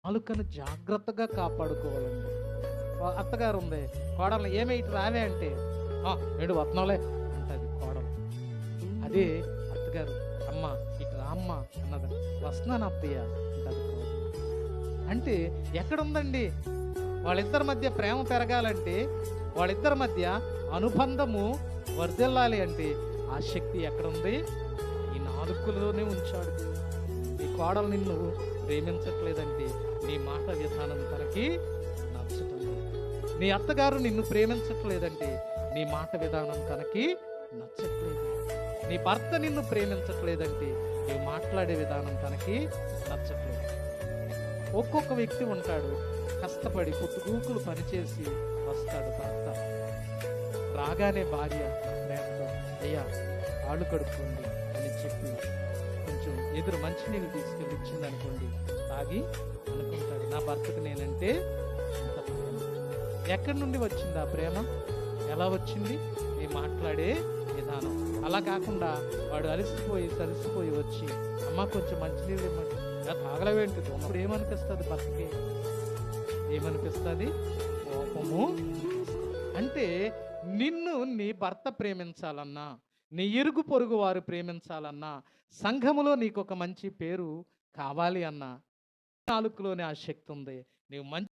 నాలుకను జాగ్రత్తగా కాపాడుకోవాలండి. అత్తగారు ఉంది, కోడలు ఏమి ఇటు రావే అంటే, ఏడు వత్నాలే అంటది కోడలు. అదే అత్తగారు, అమ్మ ఇటు రా అమ్మ అన్నది, వస్తున్నాను అత్తయ్య అంటది కోడలు. అంటే ఎక్కడుందండి వాళ్ళిద్దరి మధ్య ప్రేమ పెరగాలంటే, వాళ్ళిద్దరి మధ్య అనుబంధము వర్ధిల్లాలి అంటే ఆ శక్తి ఎక్కడుంది? ఈ నాలుకలోనే ఉంచాడు. నీ కోడలు నిన్ను ప్రేమించట్లేదంటే నీ మాట విధానం తనకి నచ్చటం లేదు. నీ అత్తగారు నిన్ను ప్రేమించట్లేదంటే నీ మాట విధానం తనకి నచ్చట్లేదు. నీ భర్త నిన్ను ప్రేమించట్లేదంటే నీవు మాట్లాడే విధానం తనకి నచ్చట్లేదు. ఒక్కొక్క వ్యక్తి ఉంటాడు, కష్టపడి పొద్దుగూకులు పనిచేసి వస్తాడు భర్త. రాగానే భార్య ప్రేమతో అయ్యా కాళ్ళు కడుక్కోండి అని చెప్పి కొంచెం ఎదురు మంచినీళ్ళు తీసుకెళ్ళి ఇచ్చింది అనుకోండి, తాగి అనుకుంటాడు నా భర్తకు నేనంటే ఇంత ప్రేమ. ఎక్కడి నుండి వచ్చింది ఆ ప్రేమ? ఎలా వచ్చింది? నేను మాట్లాడే విధానం. అలా కాకుండా వాడు అలసిపోయి వచ్చి అమ్మ కొంచెం మంచినీళ్ళు ఇవ్వండి, తాగలవేంటి? అప్పుడు ఏమనిపిస్తుంది భర్తకి? ఏమనిపిస్తుంది? కోపము. అంటే నిన్ను నీ భర్త ప్రేమించాలన్నా, నీ ఇరుగు పొరుగు వారు ప్రేమించాలన్నా, సంఘములో నీకు ఒక మంచి పేరు కావాలి అన్నా, నాలుకలోనే ఆ శక్తి ఉంది. నీవు మంచి